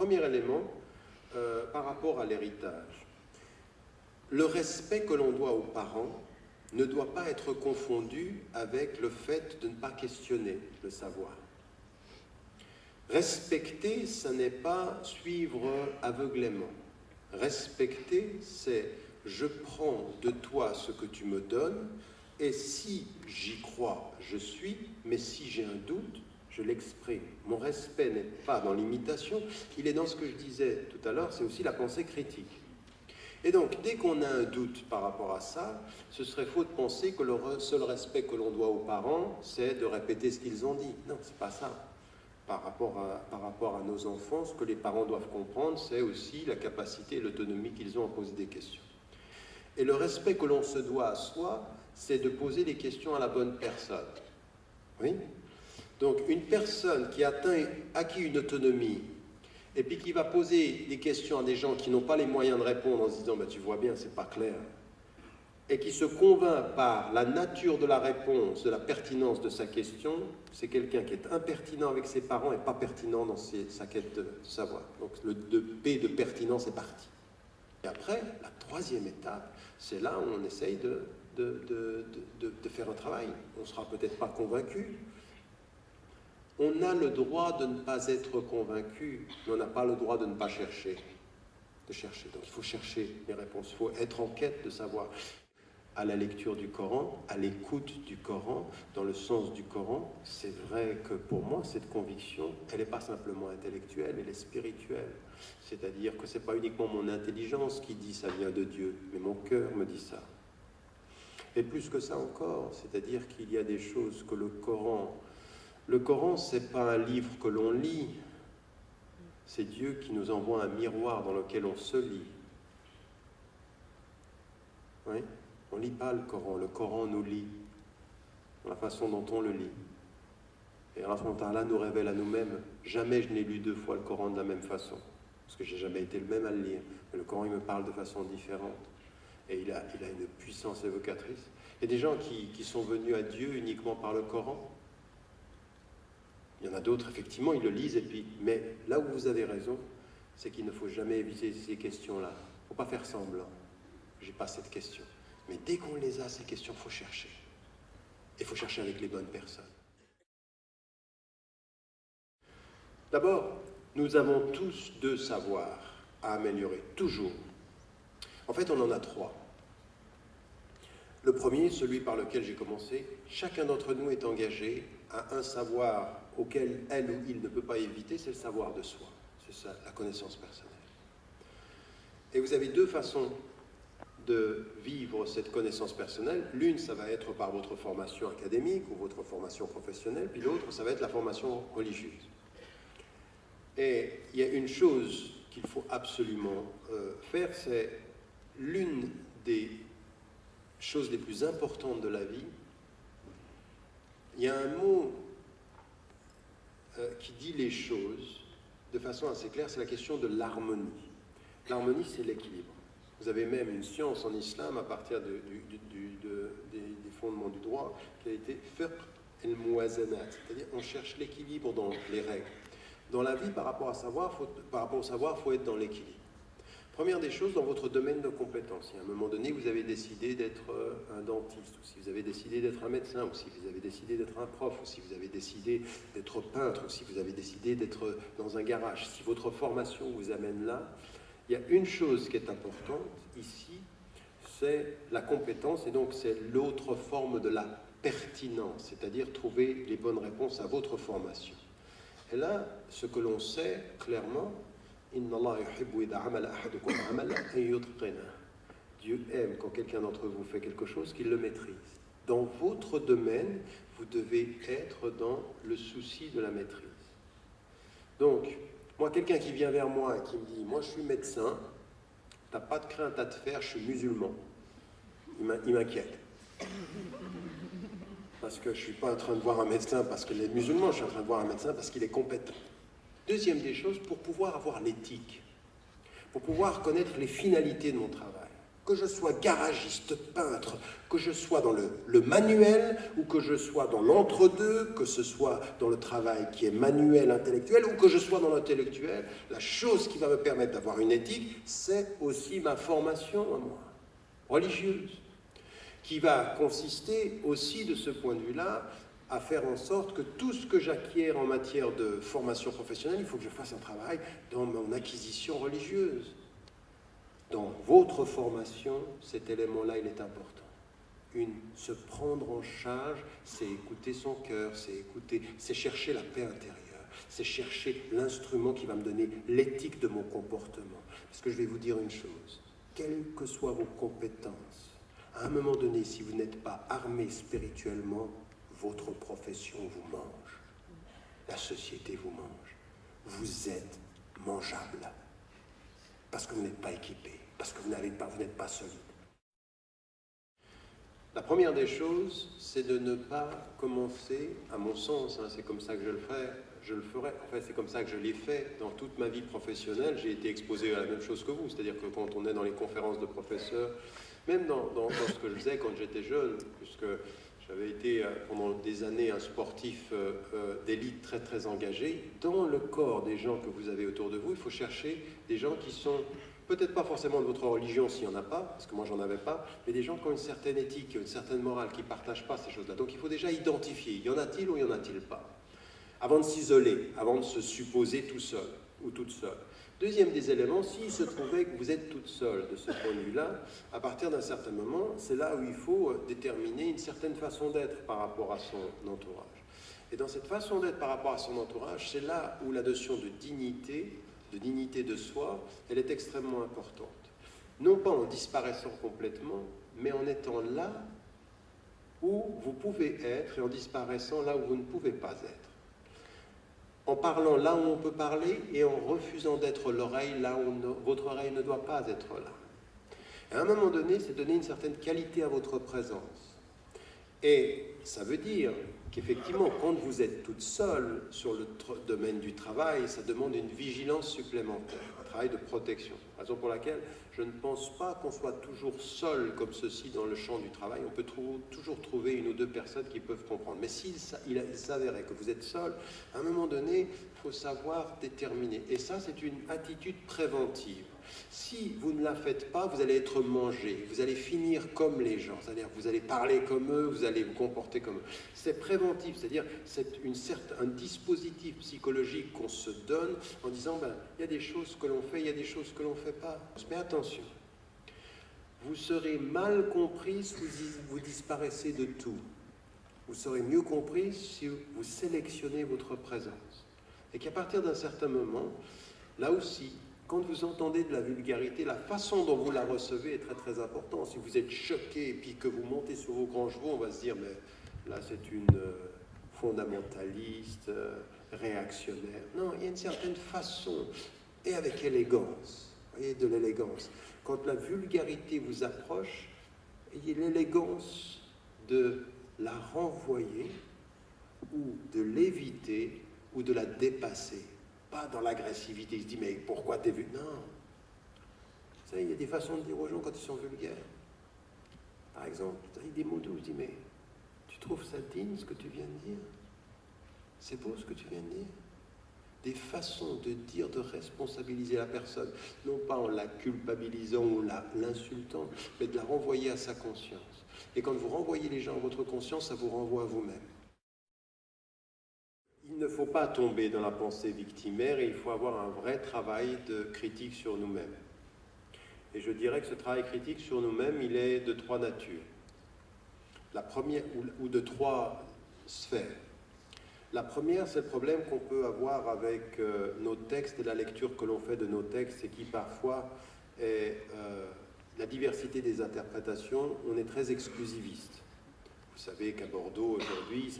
Premier élément, par rapport à l'héritage. Le respect que l'on doit aux parents ne doit pas être confondu avec le fait de ne pas questionner le savoir. Respecter, ce n'est pas suivre aveuglément. Respecter, c'est je prends de toi ce que tu me donnes, et si j'y crois, je suis, mais si j'ai un doute, je l'exprime. Mon respect n'est pas dans l'imitation, il est dans ce que je disais tout à l'heure, c'est aussi la pensée critique. Et donc, dès qu'on a un doute par rapport à ça, ce serait faux de penser que le seul respect que l'on doit aux parents, c'est de répéter ce qu'ils ont dit. Non, c'est pas ça. Par rapport à nos enfants, ce que les parents doivent comprendre, c'est aussi la capacité et l'autonomie qu'ils ont à poser des questions. Et le respect que l'on se doit à soi, c'est de poser des questions à la bonne personne. Oui ? Donc, une personne qui a acquis une autonomie, et puis qui va poser des questions à des gens qui n'ont pas les moyens de répondre en se disant bah, « tu vois bien, c'est pas clair », et qui se convainc par la nature de la réponse, de la pertinence de sa question, c'est quelqu'un qui est impertinent avec ses parents et pas pertinent dans sa quête de savoir. Donc le P de pertinence est parti. Et après, la troisième étape, c'est là où on essaye de faire un travail. On ne sera peut-être pas convaincu. On a le droit de ne pas être convaincu, mais on n'a pas le droit de ne pas chercher. Donc il faut chercher les réponses, il faut être en quête de savoir. À la lecture du Coran, à l'écoute du Coran, dans le sens du Coran, c'est vrai que pour moi, cette conviction, elle n'est pas simplement intellectuelle, elle est spirituelle. C'est-à-dire que ce n'est pas uniquement mon intelligence qui dit ça vient de Dieu, mais mon cœur me dit ça. Et plus que ça encore, c'est-à-dire qu'il y a des choses que le Coran, ce n'est pas un livre que l'on lit, c'est Dieu qui nous envoie un miroir dans lequel on se lit. Oui ? On ne lit pas le Coran nous lit, dans la façon dont on le lit. Et Allah nous révèle à nous-mêmes, jamais je n'ai lu 2 fois le Coran de la même façon, parce que je n'ai jamais été le même à le lire. Mais le Coran, il me parle de façon différente. Et il a une puissance évocatrice. Il y a des gens qui sont venus à Dieu uniquement par le Coran. Il y en a d'autres, effectivement, ils le lisent, mais là où vous avez raison, c'est qu'il ne faut jamais éviter ces questions-là. Il ne faut pas faire semblant. Je n'ai pas cette question. Mais dès qu'on les a, ces questions, il faut chercher. Et il faut chercher avec les bonnes personnes. D'abord, nous avons tous 2 savoirs à améliorer, toujours. En fait, on en a 3. Le premier, celui par lequel j'ai commencé, chacun d'entre nous est engagé à un savoir auquel elle ou il ne peut pas éviter, c'est le savoir de soi. C'est ça, la connaissance personnelle. Et vous avez 2 façons de vivre cette connaissance personnelle. L'une, ça va être par votre formation académique ou votre formation professionnelle, puis l'autre, ça va être la formation religieuse. Et il y a une chose qu'il faut absolument faire, c'est l'une des choses les plus importantes de la vie. Il y a un mot qui dit les choses de façon assez claire, c'est la question de l'harmonie. L'harmonie, c'est l'équilibre. Vous avez même une science en islam à partir des fondements du droit qui a été fiqh el-muwazanat, c'est-à-dire on cherche l'équilibre dans les règles. Dans la vie, par rapport au savoir, il faut être dans l'équilibre. Première des choses, dans votre domaine de compétences. Si à un moment donné, vous avez décidé d'être un dentiste, ou si vous avez décidé d'être un médecin, ou si vous avez décidé d'être un prof, ou si vous avez décidé d'être peintre, ou si vous avez décidé d'être dans un garage, si votre formation vous amène là, il y a une chose qui est importante ici, c'est la compétence, et donc c'est l'autre forme de la pertinence, c'est-à-dire trouver les bonnes réponses à votre formation. Et là, ce que l'on sait clairement, Dieu aime quand quelqu'un d'entre vous fait quelque chose qu'il le maîtrise. Dans votre domaine, vous devez être dans le souci de la maîtrise. Donc, moi, quelqu'un qui vient vers moi et qui me dit « Moi, je suis médecin, t'as pas de crainte à te faire, je suis musulman », il m'inquiète. Parce que je ne suis pas en train de voir un médecin parce qu'il est musulman, je suis en train de voir un médecin parce qu'il est compétent. Deuxième des choses, pour pouvoir avoir l'éthique, pour pouvoir connaître les finalités de mon travail, Que je sois garagiste, peintre, que je sois dans le manuel ou que je sois dans l'entre-deux, que ce soit dans le travail qui est manuel, intellectuel, ou que je sois dans l'intellectuel, la chose qui va me permettre d'avoir une éthique, c'est aussi ma formation à moi, religieuse, qui va consister aussi de ce point de vue-là à faire en sorte que tout ce que j'acquiers en matière de formation professionnelle, il faut que je fasse un travail dans mon acquisition religieuse. Dans votre formation, cet élément-là, il est important. Se prendre en charge, c'est écouter son cœur, c'est chercher la paix intérieure, c'est chercher l'instrument qui va me donner l'éthique de mon comportement. Parce que je vais vous dire une chose, quelles que soient vos compétences, à un moment donné, si vous n'êtes pas armé spirituellement, votre profession vous mange, la société vous mange, vous êtes mangeable, parce que vous n'êtes pas équipé. Parce que vous n'êtes pas solide. La première des choses, c'est de ne pas commencer, à mon sens, hein, c'est comme ça que je le ferai, en fait c'est comme ça que je l'ai fait dans toute ma vie professionnelle, j'ai été exposé à la même chose que vous, c'est-à-dire que quand on est dans les conférences de professeurs, même dans ce que je faisais quand j'étais jeune, puisque j'avais été pendant des années un sportif d'élite très très engagé, dans le corps des gens que vous avez autour de vous, il faut chercher des gens qui sont peut-être pas forcément de votre religion s'il n'y en a pas, parce que moi j'en avais pas, mais des gens qui ont une certaine éthique, une certaine morale, qui ne partagent pas ces choses-là. Donc il faut déjà identifier, y en a-t-il ou y en a-t-il pas, avant de s'isoler, avant de se supposer tout seul ou toute seule. Deuxième des éléments, s'il se trouvait que vous êtes toute seule de ce point de vue-là, à partir d'un certain moment, c'est là où il faut déterminer une certaine façon d'être par rapport à son entourage. Et dans cette façon d'être par rapport à son entourage, c'est là où la notion de dignité de soi, elle est extrêmement importante. Non pas en disparaissant complètement, mais en étant là où vous pouvez être et en disparaissant là où vous ne pouvez pas être. En parlant là où on peut parler et en refusant d'être l'oreille là où votre oreille ne doit pas être là. Et à un moment donné, c'est donner une certaine qualité à votre présence. Et ça veut dire qu'effectivement, quand vous êtes toute seule sur le domaine du travail, ça demande une vigilance supplémentaire, un travail de protection. Raison pour laquelle je ne pense pas qu'on soit toujours seul comme ceci dans le champ du travail. On peut toujours trouver une ou deux personnes qui peuvent comprendre. Mais s'il s'avérait que vous êtes seul, à un moment donné, il faut savoir déterminer. Et ça, c'est une attitude préventive. Si vous ne la faites pas, vous allez être mangé, vous allez finir comme les gens, c'est-à-dire vous allez parler comme eux, vous allez vous comporter comme eux. C'est préventif, c'est-à-dire c'est un dispositif psychologique qu'on se donne en disant il y a des choses que l'on fait, il y a des choses que l'on ne fait pas. Mais attention, vous serez mal compris si vous disparaissez de tout. Vous serez mieux compris si vous sélectionnez votre présence. Et qu'à partir d'un certain moment, là aussi, quand vous entendez de la vulgarité, la façon dont vous la recevez est très très importante. Si vous êtes choqué et puis que vous montez sur vos grands chevaux, on va se dire, mais là c'est une fondamentaliste, réactionnaire. Non, il y a une certaine façon, et avec élégance, vous voyez, de l'élégance. Quand la vulgarité vous approche, ayez l'élégance de la renvoyer ou de l'éviter ou de la dépasser. Pas dans l'agressivité, il se dit, mais pourquoi t'es vu? Non. Vous savez, il y a des façons de dire aux gens quand ils sont vulgaires. Par exemple, il y a des mots doux, je dis, mais tu trouves ça digne ce que tu viens de dire? C'est beau ce que tu viens de dire? Des façons de dire, de responsabiliser la personne, non pas en la culpabilisant ou l'insultant, mais de la renvoyer à sa conscience. Et quand vous renvoyez les gens à votre conscience, ça vous renvoie à vous-même. Il ne faut pas tomber dans la pensée victimaire et il faut avoir un vrai travail de critique sur nous-mêmes. Et je dirais que ce travail critique sur nous-mêmes, il est de trois natures. La première, ou de trois sphères. La première, c'est le problème qu'on peut avoir avec nos textes et la lecture que l'on fait de nos textes et qui parfois est la diversité des interprétations, on est très exclusiviste. Vous savez qu'à Bordeaux, aujourd'hui, se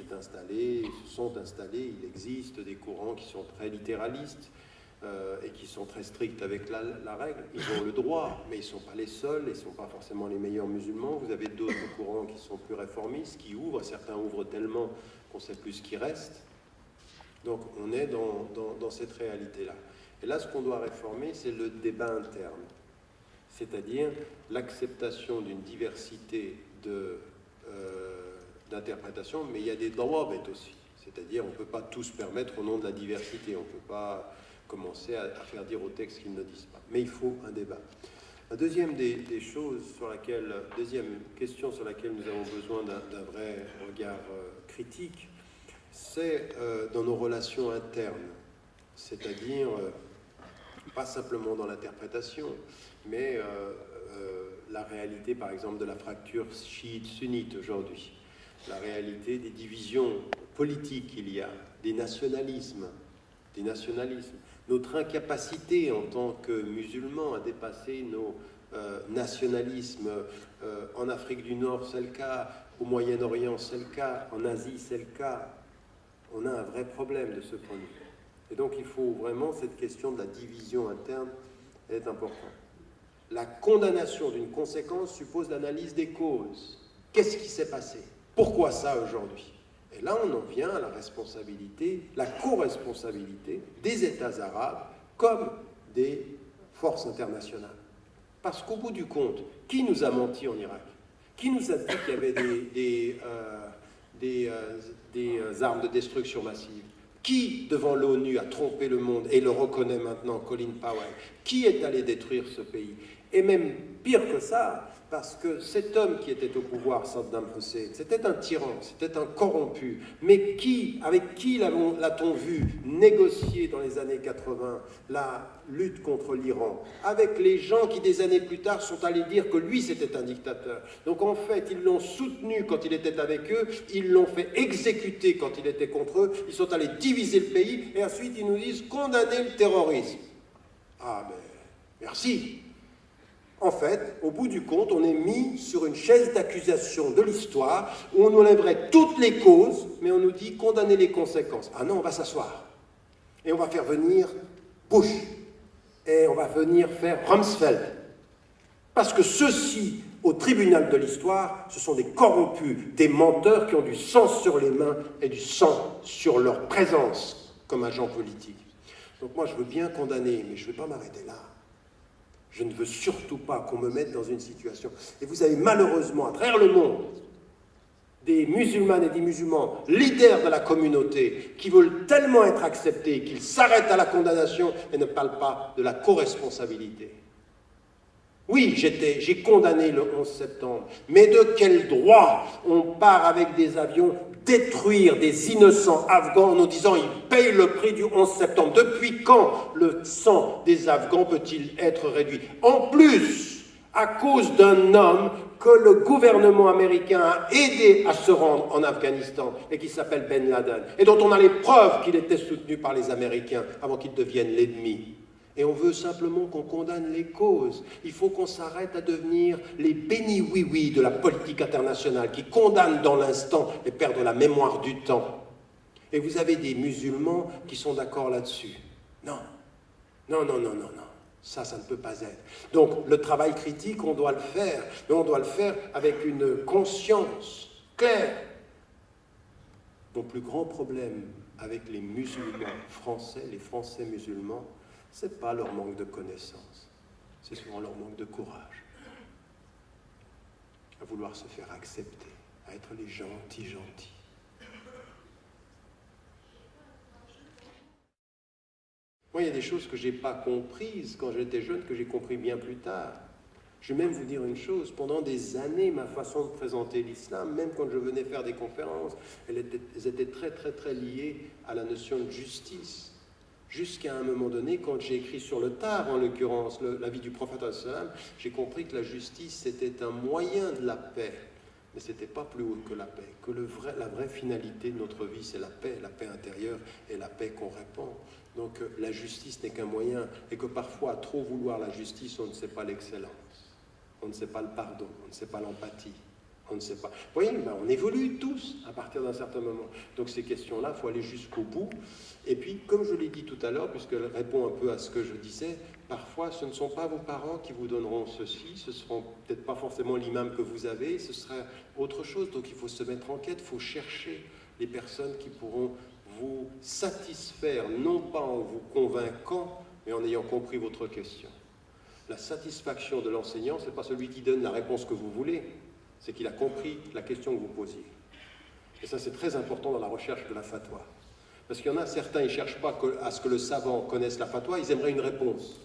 sont installés, il existe des courants qui sont très littéralistes et qui sont très stricts avec la règle. Ils ont le droit, mais ils ne sont pas les seuls, ils ne sont pas forcément les meilleurs musulmans. Vous avez d'autres courants qui sont plus réformistes, qui ouvrent, certains ouvrent tellement qu'on ne sait plus ce qui reste. Donc on est dans cette réalité-là. Et là, ce qu'on doit réformer, c'est le débat interne. c'est-à-dire l'acceptation d'une diversité d'interprétation, mais il y a des droits bêtes aussi. C'est-à-dire on ne peut pas tout se permettre au nom de la diversité, on ne peut pas commencer à faire dire aux textes qu'ils ne disent pas. Mais il faut un débat. La deuxième des choses sur laquelle, deuxième question sur laquelle nous avons besoin d'un vrai regard critique, c'est dans nos relations internes, c'est-à-dire pas simplement dans l'interprétation, mais la réalité, par exemple, de la fracture chiite-sunnite aujourd'hui, la réalité des divisions politiques qu'il y a, des nationalismes, notre incapacité en tant que musulmans à dépasser nos nationalismes. En Afrique du Nord, c'est le cas, au Moyen-Orient, c'est le cas, en Asie, c'est le cas. On a un vrai problème de ce point de vue. Et donc il faut vraiment, cette question de la division interne est importante. La condamnation d'une conséquence suppose l'analyse des causes. Qu'est-ce qui s'est passé? Pourquoi ça aujourd'hui? Et là, on en vient à la responsabilité, la co-responsabilité des États arabes comme des forces internationales. Parce qu'au bout du compte, qui nous a menti en Irak? Qui nous a dit qu'il y avait des armes de destruction massive? Qui, devant l'ONU, a trompé le monde et le reconnaît maintenant, Colin Powell? Qui est allé détruire ce pays? Et même pire que ça, parce que cet homme qui était au pouvoir, Saddam Hussein, c'était un tyran, c'était un corrompu. Mais avec qui l'a-t-on vu négocier dans les années 80 la lutte contre l'Iran? Avec les gens qui, des années plus tard, sont allés dire que lui, c'était un dictateur. Donc en fait, ils l'ont soutenu quand il était avec eux, ils l'ont fait exécuter quand il était contre eux, ils sont allés diviser le pays, et ensuite ils nous disent condamner le terrorisme. Ah ben, merci. En fait, au bout du compte, on est mis sur une chaise d'accusation de l'histoire où on nous enlèverait toutes les causes, mais on nous dit condamner les conséquences. Ah non, on va s'asseoir. Et on va faire venir Bush. Et on va venir faire Rumsfeld. Parce que ceux-ci, au tribunal de l'histoire, ce sont des corrompus, des menteurs qui ont du sang sur les mains et du sang sur leur présence comme agents politiques. Donc moi, je veux bien condamner, mais je ne vais pas m'arrêter là. Je ne veux surtout pas qu'on me mette dans une situation. Et vous avez malheureusement, à travers le monde, des musulmanes et des musulmans, leaders de la communauté, qui veulent tellement être acceptés qu'ils s'arrêtent à la condamnation et ne parlent pas de la co-responsabilité. Oui, j'ai condamné le 11 septembre, mais de quel droit on part avec des avions détruire des innocents afghans en nous disant ils payent le prix du 11 septembre. Depuis quand le sang des Afghans peut-il être réduit? En plus, à cause d'un homme que le gouvernement américain a aidé à se rendre en Afghanistan et qui s'appelle Ben Laden, et dont on a les preuves qu'il était soutenu par les Américains avant qu'il devienne l'ennemi. Et on veut simplement qu'on condamne les causes. Il faut qu'on s'arrête à devenir les bénis-oui-oui de la politique internationale qui condamnent dans l'instant et perdent la mémoire du temps. Et vous avez des musulmans qui sont d'accord là-dessus. Non, non, non, non, non, non. Ça ne peut pas être. Donc le travail critique, on doit le faire, mais on doit le faire avec une conscience claire. Mon plus grand problème avec les musulmans français, les Français musulmans, ce n'est pas leur manque de connaissances, c'est souvent leur manque de courage, à vouloir se faire accepter, à être les gentils. Moi, il y a des choses que je n'ai pas comprises quand j'étais jeune, que j'ai compris bien plus tard. Je vais même vous dire une chose, pendant des années, ma façon de présenter l'islam, même quand je venais faire des conférences, elles étaient très liées à la notion de justice. Jusqu'à un moment donné, quand j'ai écrit sur le tard, en l'occurrence, la vie du prophète, j'ai compris que la justice, c'était un moyen de la paix, mais ce n'était pas plus haut que la paix, que la vraie finalité de notre vie, c'est la paix intérieure et la paix qu'on répand. Donc la justice n'est qu'un moyen, et que parfois, à trop vouloir la justice, on ne sait pas l'excellence, on ne sait pas le pardon, on ne sait pas l'empathie. On ne sait pas. Vous voyez, on évolue tous à partir d'un certain moment. Donc ces questions-là, il faut aller jusqu'au bout. Et puis, comme je l'ai dit tout à l'heure, puisqu'elle répond un peu à ce que je disais, parfois ce ne sont pas vos parents qui vous donneront ceci, ce ne seront peut-être pas forcément l'imam que vous avez, ce sera autre chose. Donc il faut se mettre en quête, il faut chercher les personnes qui pourront vous satisfaire, non pas en vous convainquant, mais en ayant compris votre question. La satisfaction de l'enseignant, ce n'est pas celui qui donne la réponse que vous voulez, c'est qu'il a compris la question que vous posiez. Et ça, c'est très important dans la recherche de la fatwa. Parce qu'il y en a certains, ils ne cherchent pas à ce que le savant connaisse la fatwa, ils aimeraient une réponse.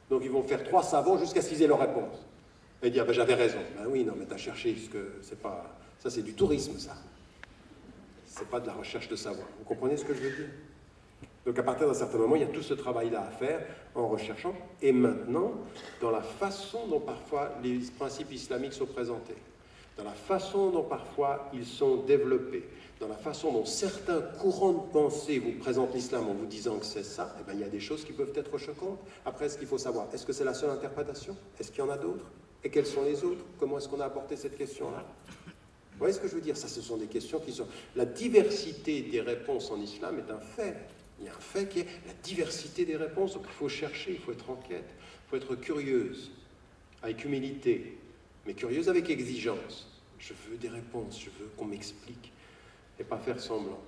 Donc ils vont faire 3 savants jusqu'à ce qu'ils aient leur réponse. Et dire, ben, j'avais raison. Ben oui, non, mais tu as cherché, parce que c'est pas... Ça, c'est du tourisme, ça. C'est pas de la recherche de savoir. Vous comprenez ce que je veux dire? Donc à partir d'un certain moment, il y a tout ce travail-là à faire en recherchant. Et maintenant, dans la façon dont parfois les principes islamiques sont présentés, dans la façon dont parfois ils sont développés, dans la façon dont certains courants de pensée vous présentent l'islam en vous disant que c'est ça, eh bien, il y a des choses qui peuvent être choquantes. Après, ce qu'il faut savoir, est-ce que c'est la seule interprétation? Est-ce qu'il y en a d'autres? Et quelles sont les autres? Comment est-ce qu'on a apporté cette question-là? Vous voyez ce que je veux dire? Ça, ce sont des questions qui sont... La diversité des réponses en islam est un fait. Il y a un fait qui est la diversité des réponses. Donc il faut chercher, il faut être en quête, il faut être curieuse, avec humilité, mais curieuse avec exigence. Je veux des réponses, je veux qu'on m'explique, et pas faire semblant.